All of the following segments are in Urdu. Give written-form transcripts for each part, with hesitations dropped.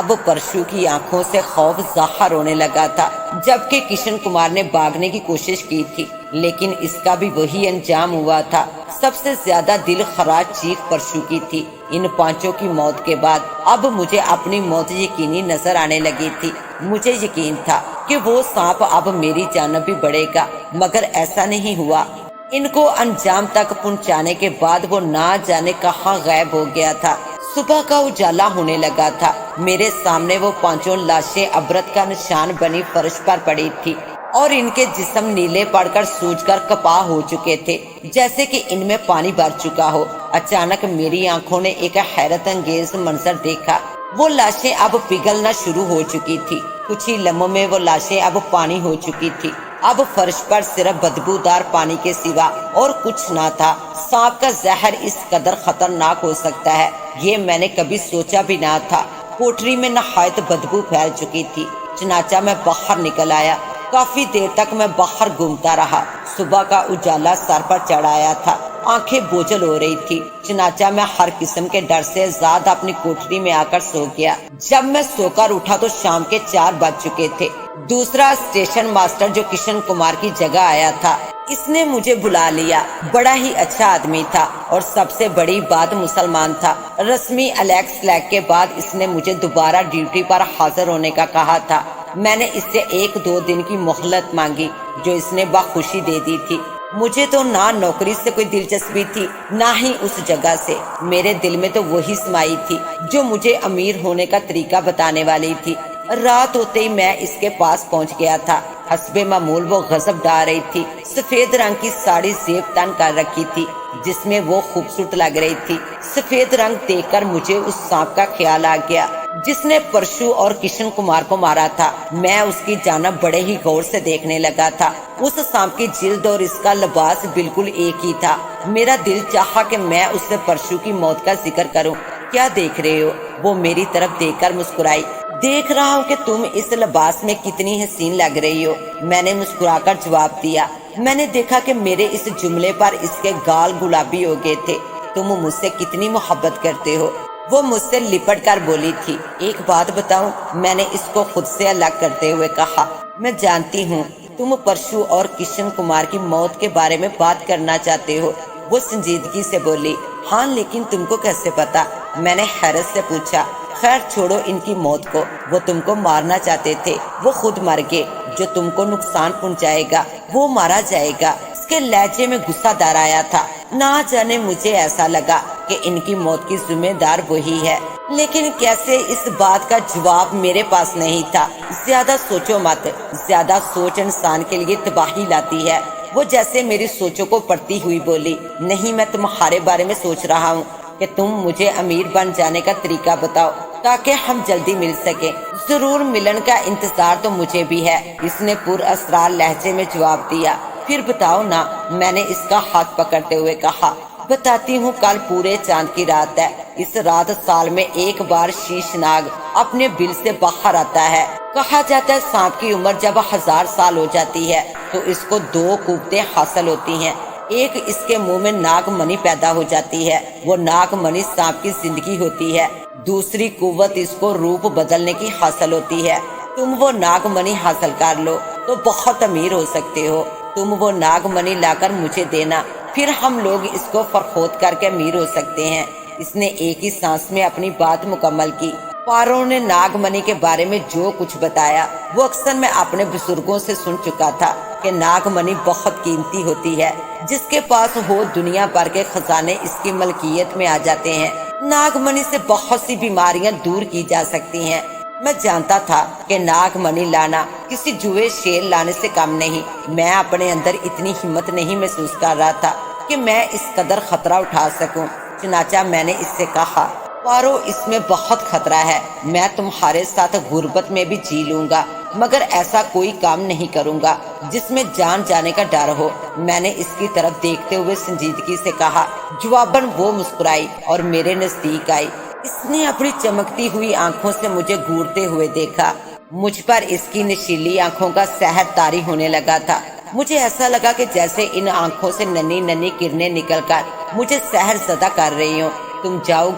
اب پرشو کی آنکھوں سے خوف ظاہر ہونے لگا تھا، جبکہ کشن کمار نے بھاگنے کی کوشش کی تھی، لیکن اس کا بھی وہی انجام ہوا تھا۔ سب سے زیادہ دل خراش چیخ پرشو کی تھی۔ ان پانچوں کی موت کے بعد اب مجھے اپنی موت یقینی نظر آنے لگی تھی۔ مجھے یقین تھا کہ وہ سانپ اب میری جانب بھی بڑھے گا، مگر ایسا نہیں ہوا۔ ان کو انجام تک پہنچانے کے بعد وہ نہ جانے کہاں غائب ہو گیا تھا۔ صبح کا اجالا ہونے لگا تھا۔ میرے سامنے وہ پانچوں لاشیں عبرت کا نشان بنی فرش پر پڑی تھی، اور ان کے جسم نیلے پڑ کر سوج کر کپا ہو چکے تھے، جیسے کہ ان میں پانی بھر چکا ہو۔ اچانک میری آنکھوں نے ایک حیرت انگیز منظر دیکھا۔ وہ لاشیں اب پگھلنا شروع ہو چکی تھی۔ کچھ ہی لمحوں میں وہ لاشیں اب پانی ہو چکی تھی۔ اب فرش پر صرف بدبودار پانی کے سوا اور کچھ نہ تھا۔ سانپ کا زہر اس قدر خطرناک ہو سکتا ہے، یہ میں نے کبھی سوچا بھی نہ تھا۔ کوٹری میں نہایت بدبو پھیل چکی تھی، چنانچہ میں باہر نکل آیا۔ کافی دیر تک میں باہر گھومتا رہا۔ صبح کا اجالا سر پر چڑھ آیا تھا، آنکھیں بوجھل ہو رہی تھی، چنانچہ میں ہر قسم کے ڈر سے زیادہ اپنی کوٹری میں آ کر سو گیا۔ جب میں سو کر اٹھا تو شام کے 4 بج چکے تھے۔ دوسرا اسٹیشن ماسٹر جو کشن کمار کی جگہ آیا تھا، اس نے مجھے بلا لیا۔ بڑا ہی اچھا آدمی تھا، اور سب سے بڑی بات مسلمان تھا۔ رسمی الیکس لیگ کے بعد اس نے مجھے دوبارہ ڈیوٹی پر حاضر ہونے کا کہا تھا۔ میں نے اس سے 1-2 دن کی مہلت مانگی، جو اس نے بخوشی دے دی تھی۔ مجھے تو نہ نوکری سے کوئی دلچسپی تھی، نہ ہی اس جگہ سے۔ میرے دل میں تو وہی سمائی تھی جو مجھے امیر ہونے کا طریقہ بتانے والی تھی۔ رات ہوتے ہی میں اس کے پاس پہنچ گیا تھا۔ حسب معمول وہ غضب ڈال رہی تھی۔ سفید رنگ کی ساڑی زیب تن کر رکھی تھی، جس میں وہ خوبصورت لگ رہی تھی۔ سفید رنگ دیکھ کر مجھے اس سانپ کا خیال آ گیا جس نے پرشو اور کشن کمار کو مارا تھا۔ میں اس کی جانب بڑے ہی غور سے دیکھنے لگا تھا۔ اس سانپ کی جلد اور اس کا لباس بالکل ایک ہی تھا۔ میرا دل چاہا کہ میں اس سے پرشو کی موت کا ذکر کروں۔ کیا دیکھ رہے ہو؟ وہ میری طرف دیکھ کر مسکرائی۔ دیکھ رہا ہوں کہ تم اس لباس میں کتنی حسین لگ رہی ہو، میں نے مسکرا کر جواب دیا۔ میں نے دیکھا کہ میرے اس جملے پر اس کے گال گلابی ہو گئے تھے۔ تم مجھ سے کتنی محبت کرتے ہو؟ وہ مجھ سے لپٹ کر بولی تھی۔ ایک بات بتاؤں، میں نے اس کو خود سے الگ کرتے ہوئے کہا۔ میں جانتی ہوں تم پرشو اور کشن کمار کی موت کے بارے میں بات کرنا چاہتے ہو۔ وہ سنجیدگی سے بولی۔ ہاں، لیکن تم کو کیسے پتا؟ میں نے حیرت سے پوچھا۔ خیر چھوڑو ان کی موت کو، وہ تم کو مارنا چاہتے تھے، وہ خود مر گئے۔ جو تم کو نقصان پہنچائے گا وہ مارا جائے گا۔ اس کے لہجے میں غصہ دار آیا تھا۔ نہ جانے مجھے ایسا لگا کہ ان کی موت کی ذمہ دار وہی ہے، لیکن کیسے اس بات کا جواب میرے پاس نہیں تھا۔ زیادہ سوچو مت، زیادہ سوچ انسان کے لیے تباہی لاتی ہے۔ وہ جیسے میری سوچوں کو پڑھتی ہوئی بولی۔ نہیں، میں تمہارے بارے میں سوچ رہا ہوں کہ تم مجھے امیر بن جانے کا طریقہ بتاؤ تاکہ ہم جلدی مل سکیں۔ ضرور، ملن کا انتظار تو مجھے بھی ہے، اس نے پر اسرار لہجے میں جواب دیا۔ پھر بتاؤ نا، میں نے اس کا ہاتھ پکڑتے ہوئے کہا۔ بتاتی ہوں، کل پورے چاند کی رات ہے۔ اس رات سال میں ایک بار شیش ناگ اپنے بل سے باہر آتا ہے۔ کہا جاتا ہے سانپ کی عمر جب 1000 سال ہو جاتی ہے تو اس کو 2 قوتیں حاصل ہوتی ہیں۔ ایک، اس کے منہ میں ناگ منی پیدا ہو جاتی ہے، وہ ناگ منی سانپ کی زندگی ہوتی ہے۔ دوسری قوت اس کو روپ بدلنے کی حاصل ہوتی ہے۔ تم وہ ناگ منی حاصل کر لو تو بہت امیر ہو سکتے ہو۔ تم وہ ناگ منی لا کر مجھے دینا، پھر ہم لوگ اس کو فروخت کر کے امیر ہو سکتے ہیں۔ اس نے ایک ہی سانس میں اپنی بات مکمل کی۔ پارو نے ناگ منی کے بارے میں جو کچھ بتایا وہ اکثر میں اپنے بزرگوں سے سن چکا تھا کہ ناگ منی بہت قیمتی ہوتی ہے۔ جس کے پاس ہو دنیا بھر کے خزانے اس کی ملکیت میں آ جاتے ہیں۔ ناگ منی سے بہت سی بیماریاں دور کی جا سکتی ہیں۔ میں جانتا تھا کہ ناگ منی لانا کسی جوئے شیر لانے سے کم نہیں۔ میں اپنے اندر اتنی ہمت نہیں محسوس کر رہا تھا کہ میں اس قدر خطرہ اٹھا سکوں۔ چنانچہ میں نے اس سے کہا، پارو، اس میں بہت خطرہ ہے۔ میں تمہارے ساتھ غربت میں بھی جی لوں گا، مگر ایسا کوئی کام نہیں کروں گا جس میں جان جانے کا ڈر ہو۔ میں نے اس کی طرف دیکھتے ہوئے سنجیدگی سے کہا۔ جواباً وہ مسکرائی اور میرے نزدیک آئی۔ اس نے اپنی چمکتی ہوئی آنکھوں سے مجھے گھورتے ہوئے دیکھا۔ مجھ پر اس کی نشیلی آنکھوں کا سحر طاری ہونے لگا تھا۔ مجھے ایسا لگا کہ جیسے ان آنکھوں سے ننھی ننھی کرنیں نکل کر مجھے سحر زدہ کر رہی ہوں۔ تم جاؤ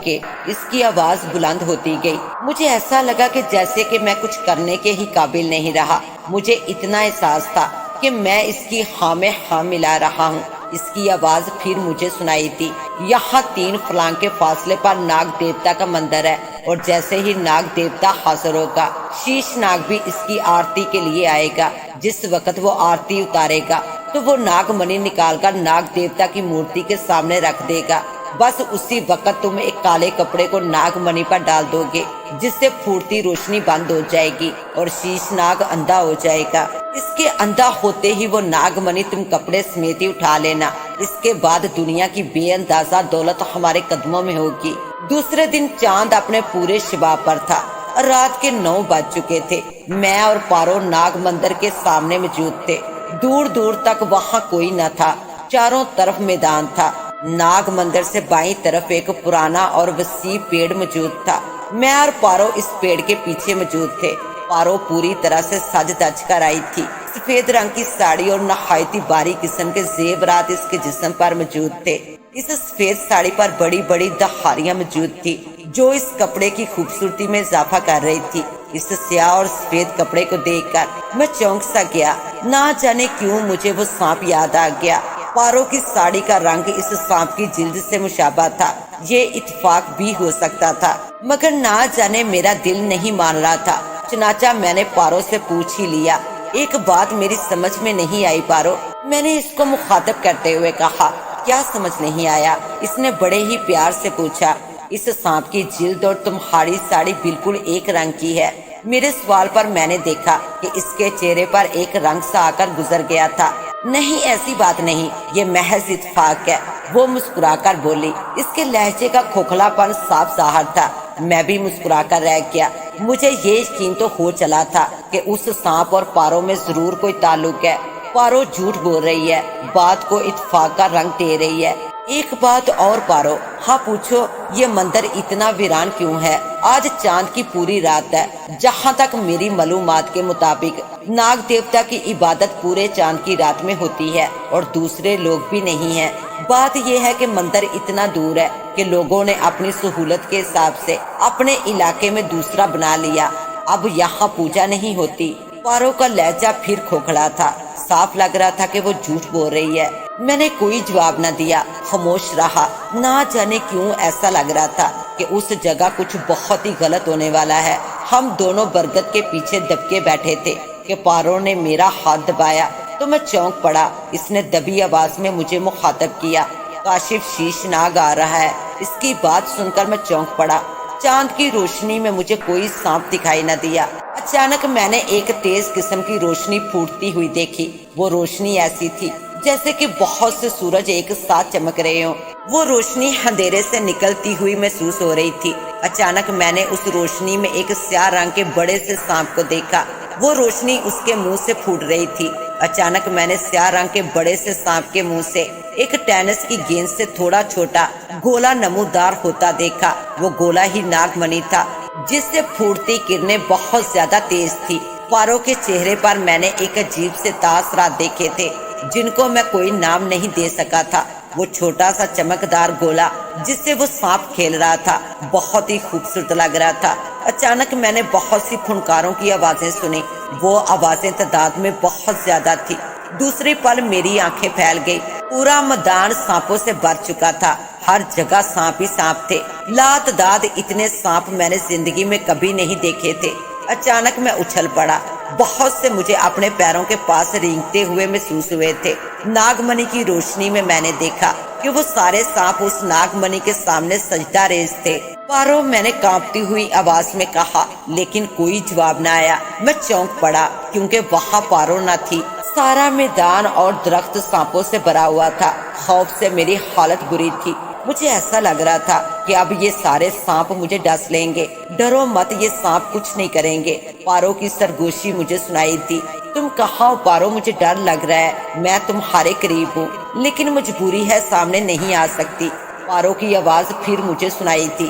گے، اس کی آواز بلند ہوتی گئی۔ مجھے ایسا لگا کہ جیسے کہ میں کچھ کرنے کے ہی قابل نہیں رہا۔ مجھے اتنا احساس تھا کہ میں اس کی ہاں میں ہاں ملا رہا ہوں۔ اس کی آواز پھر مجھے سنائی دی، یہاں 3 فلانگ کے فاصلے پر ناگ دیوتا کا مندر ہے، اور جیسے ہی ناگ دیوتا حاضر ہوگا، شیش ناگ بھی اس کی آرتی کے لیے آئے گا۔ جس وقت وہ آرتی اتارے گا تو وہ ناگ منی نکال کر ناگ دیوتا کی مورتی کے سامنے رکھ دے گا۔ بس اسی وقت تم ایک کالے کپڑے کو ناگ منی پر ڈال دو گے، جس سے پھوٹتی روشنی بند ہو جائے گی اور شیش ناگ اندھا ہو جائے گا۔ اس کے اندھا ہوتے ہی وہ ناگ منی تم کپڑے سمیت ہی اٹھا لینا۔ اس کے بعد دنیا کی بے اندازہ دولت ہمارے قدموں میں ہوگی۔ دوسرے دن چاند اپنے پورے شباب پر تھا۔ رات کے 9 بج چکے تھے۔ میں اور پارو ناگ مندر کے سامنے موجود تھے۔ دور دور تک وہاں کوئی نہ تھا، چاروں طرف میدان تھا۔ ناگ مندر سے بائیں طرف ایک پرانا اور وسیع پیڑ موجود تھا۔ میں اور پارو اس پیڑ کے پیچھے موجود تھے۔ پارو پوری طرح سے سج دج کر آئی تھی۔ سفید رنگ کی ساڑی اور نہایتی باریک قسم کے زیورات اس کے جسم پر موجود تھے۔ اس سفید ساڑی پر بڑی بڑی دہاریاں موجود تھی، جو اس کپڑے کی خوبصورتی میں اضافہ کر رہی تھی۔ اس سیاہ اور سفید کپڑے کو دیکھ کر میں چونک سا گیا۔ نہ جانے کیوں مجھے وہ سانپ یاد آ گیا۔ پارو کی ساڑی کا رنگ اس سانپ کی جلد سے مشابہ تھا۔ یہ اتفاق بھی ہو سکتا تھا، مگر نہ جانے میرا دل نہیں مان رہا تھا۔ چنانچہ میں نے پارو سے پوچھ ہی لیا۔ ایک بات میری سمجھ میں نہیں آئی پارو، میں نے اس کو مخاطب کرتے ہوئے کہا۔ کیا سمجھ نہیں آیا؟ اس نے بڑے ہی پیار سے پوچھا۔ اس سانپ کی جلد اور تمہاری ساڑی بالکل ایک رنگ کی ہے۔ میرے سوال پر میں نے دیکھا کہ اس کے چہرے پر ایک رنگ سا آ کر گزر گیا تھا۔ نہیں، ایسی بات نہیں، یہ محض اتفاق ہے، وہ مسکرا کر بولی۔ اس کے لہجے کا کھوکھلا پن صاف ظاہر تھا۔ میں بھی مسکرا کر رہ گیا۔ مجھے یہ یقین تو ہو چلا تھا کہ اس سانپ اور پارو میں ضرور کوئی تعلق ہے۔ پارو جھوٹ بول رہی ہے، بات کو اتفاق کا رنگ دے رہی ہے۔ ایک بات اور پارو، ہاں پوچھو، یہ مندر اتنا ویران کیوں ہے؟ آج چاند کی پوری رات ہے۔ جہاں تک میری معلومات کے مطابق ناگ دیوتا کی عبادت پورے چاند کی رات میں ہوتی ہے، اور دوسرے لوگ بھی نہیں ہیں۔ بات یہ ہے کہ مندر اتنا دور ہے کہ لوگوں نے اپنی سہولت کے حساب سے اپنے علاقے میں دوسرا بنا لیا۔ اب یہاں پوجا نہیں ہوتی۔ پارو کا لہجہ پھر کھوکھلا تھا۔ صاف لگ رہا تھا کہ وہ جھوٹ بول رہی ہے۔ میں نے کوئی جواب نہ دیا، خاموش رہا۔ نہ جانے کیوں ایسا لگ رہا تھا کہ اس جگہ کچھ بہت ہی غلط ہونے والا ہے۔ ہم دونوں برگد کے پیچھے دبکے بیٹھے تھے کہ پارو نے میرا ہاتھ دبایا تو میں چونک پڑا۔ اس نے دبی آواز میں مجھے مخاطب کیا۔ کاشف شیش ناگ آ رہا ہے۔ اس کی بات سن کر میں چونک پڑا۔ چاند کی روشنی میں مجھے کوئی سانپ دکھائی نہ دیا۔ اچانک میں نے ایک تیز قسم کی روشنی پھوٹتی ہوئی دیکھی۔ وہ روشنی ایسی تھی جیسے کہ بہت سے سورج ایک ساتھ چمک رہے ہوں۔ وہ روشنی اندھیرے سے نکلتی ہوئی محسوس ہو رہی تھی۔ اچانک میں نے اس روشنی میں ایک سیاہ رنگ کے بڑے سے سانپ کو دیکھا۔ وہ روشنی اس کے منہ سے پھوٹ رہی تھی۔ اچانک میں نے سیاہ رنگ کے بڑے سے سانپ کے منہ سے ایک ٹینس کی گیند سے تھوڑا چھوٹا گولا نمودار ہوتا دیکھا۔ وہ گولا ہی ناگ منی تھا، جس سے پھوٹتی کرنیں بہت زیادہ تیز تھی۔ پارو کے چہرے پر میں نے ایک عجیب سے تاثرات دیکھے تھے جن کو میں کوئی نام نہیں دے سکا تھا۔ وہ چھوٹا سا چمکدار گولا جس سے وہ سانپ کھیل رہا تھا بہت ہی خوبصورت لگ رہا تھا۔ اچانک میں نے بہت سی پھنکاروں کی آوازیں سنی۔ وہ آوازیں تعداد میں بہت زیادہ تھی۔ دوسری پل میری آنکھیں پھیل گئی۔ پورا میدان سانپوں سے بھر چکا تھا۔ ہر جگہ سانپ ہی سانپ تھے۔ لاتعداد اتنے سانپ میں نے زندگی میں کبھی نہیں دیکھے تھے۔ اچانک میں اچھل پڑا۔ بہت سے مجھے اپنے پیروں کے پاس رینگتے ہوئے محسوس ہوئے تھے۔ ناگ منی کی روشنی میں میں نے دیکھا کہ وہ سارے سانپ اس ناگ منی کے سامنے سجدہ ریز تھے۔ پارو، میں نے کانپتی ہوئی آواز میں کہا، لیکن کوئی جواب نہ آیا۔ میں چونک پڑا کیونکہ وہاں پارو نہ تھی۔ سارا میدان اور درخت سانپوں سے بھرا ہوا تھا۔ خوف سے میری حالت بری تھی۔ مجھے ایسا لگ رہا تھا کہ اب یہ سارے سانپ مجھے ڈس لیں گے۔ ڈرو مت، یہ سانپ کچھ نہیں کریں گے۔ پارو کی سرگوشی مجھے سنائی دی۔ تم کہاں ہو پارو؟ مجھے ڈر لگ رہا ہے۔ میں تمہارے قریب ہوں، لیکن مجبوری ہے، سامنے نہیں آ سکتی۔ پارو کی آواز پھر مجھے سنائی تھی۔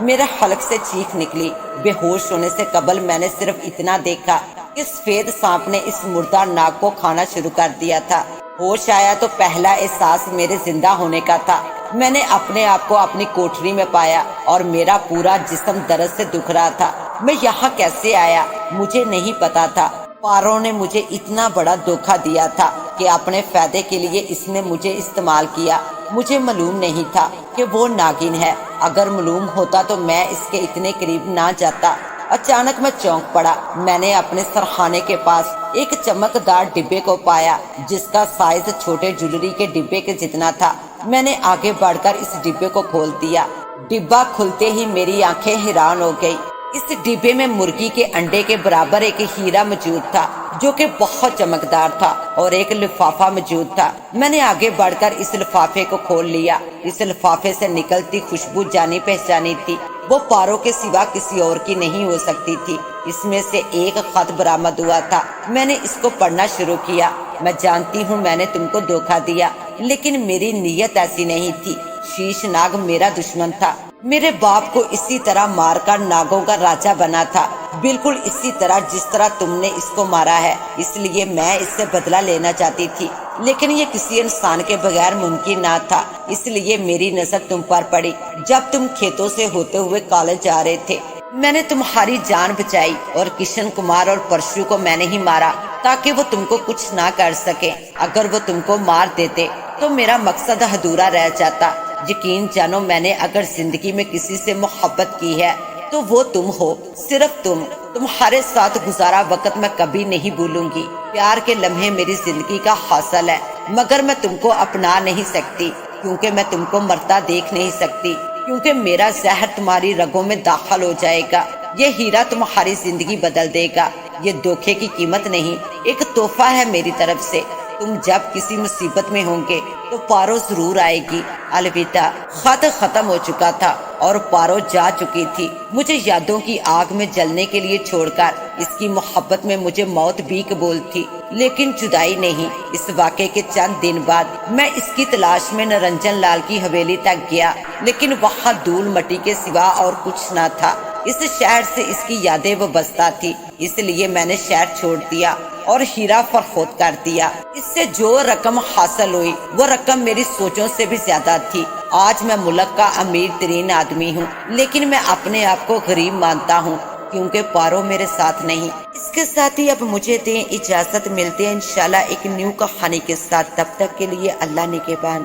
میرے حلق سے چیخ نکلی۔ بے ہوش ہونے سے قبل میں نے صرف اتنا دیکھا کہ سفید سانپ نے اس مردہ ناگ کو کھانا شروع کر دیا تھا۔ ہوش آیا تو پہلا احساس میرے زندہ ہونے کا تھا۔ میں نے اپنے آپ کو اپنی کوٹری میں پایا اور میرا پورا جسم درد سے دکھ رہا تھا۔ میں یہاں کیسے آیا مجھے نہیں پتا تھا۔ پارو نے مجھے اتنا بڑا دھوکہ دیا تھا کہ اپنے فائدے کے لیے اس نے مجھے استعمال کیا۔ مجھے معلوم نہیں تھا کہ وہ ناگن ہے۔ اگر معلوم ہوتا تو میں اس کے اتنے قریب نہ جاتا۔ اچانک میں چونک پڑا۔ میں نے اپنے سرخانے کے پاس ایک چمکدار ڈبے کو پایا جس کا سائز چھوٹے جولری کے ڈبے کے جتنا تھا۔ میں نے آگے بڑھ کر اس ڈبے کو کھول دیا۔ ڈبہ کھلتے ہی میری آنکھیں حیران ہو گئی۔ اس ڈبے میں مرغی کے انڈے کے برابر ایک ہیرا موجود تھا جو کہ بہت چمکدار تھا، اور ایک لفافہ موجود تھا۔ میں نے آگے بڑھ کر اس لفافے کو کھول لیا۔ اس لفافے سے نکلتی خوشبو جانی پہچانی تھی۔ وہ پارو کے سوا کسی اور کی نہیں ہو سکتی تھی۔ اس میں سے ایک خط برآمد ہوا تھا۔ میں نے اس کو پڑھنا شروع کیا۔ میں جانتی ہوں میں نے تم کو دھوکہ دیا، لیکن میری نیت ایسی نہیں تھی۔ شیش ناگ میرا دشمن تھا۔ میرے باپ کو اسی طرح مار کر ناگوں کا راجا بنا تھا، بالکل اسی طرح جس طرح تم نے اس کو مارا ہے۔ اس لیے میں اس سے بدلہ لینا چاہتی تھی، لیکن یہ کسی انسان کے بغیر ممکن نہ تھا۔ اس لیے میری نظر تم پر پڑی جب تم کھیتوں سے ہوتے ہوئے کالج جا رہے تھے۔ میں نے تمہاری جان بچائی اور کشن کمار اور پرشو کو میں نے ہی مارا تاکہ وہ تم کو کچھ نہ کر سکے۔ اگر وہ تم کو مار دیتے تو میرا مقصد ادھورا رہ جاتا۔ یقین جانو میں نے اگر زندگی میں کسی سے محبت کی ہے تو وہ تم ہو، صرف تم۔ تمہارے ساتھ گزارا وقت میں کبھی نہیں بھولوں گی۔ پیار کے لمحے میری زندگی کا حاصل ہے، مگر میں تم کو اپنا نہیں سکتی کیونکہ میں تم کو مرتا دیکھ نہیں سکتی، کیونکہ میرا زہر تمہاری رگوں میں داخل ہو جائے گا۔ یہ ہیرا تمہاری زندگی بدل دے گا۔ یہ دھوکے کی قیمت نہیں، ایک تحفہ ہے میری طرف سے۔ تم جب کسی مصیبت میں ہوں گے تو پارو ضرور آئے گی۔ الوداع۔ خط ختم ہو چکا تھا اور پارو جا چکی تھی، مجھے یادوں کی آگ میں جلنے کے لیے چھوڑ کر۔ اس کی محبت میں مجھے موت بھی قبول تھی، لیکن جدائی نہیں۔ اس واقعے کے چند دن بعد میں اس کی تلاش میں نرنجن لال کی حویلی تک گیا، لیکن وہاں دھول مٹی کے سوا اور کچھ نہ تھا۔ اس شہر سے اس کی یادیں وابستہ تھی، اس لیے میں نے شہر چھوڑ دیا اور ہیرا فروخت کر دیا۔ اس سے جو رقم حاصل ہوئی وہ رقم میری سوچوں سے بھی زیادہ تھی۔ آج میں ملک کا امیر ترین آدمی ہوں، لیکن میں اپنے آپ کو غریب مانتا ہوں کیونکہ پارو میرے ساتھ نہیں۔ اس کے ساتھ ہی اب مجھے دیں اجازت، ملتے ہیں انشاءاللہ ایک نیو کہانی کے ساتھ۔ تب تک کے لیے اللہ نگہبان۔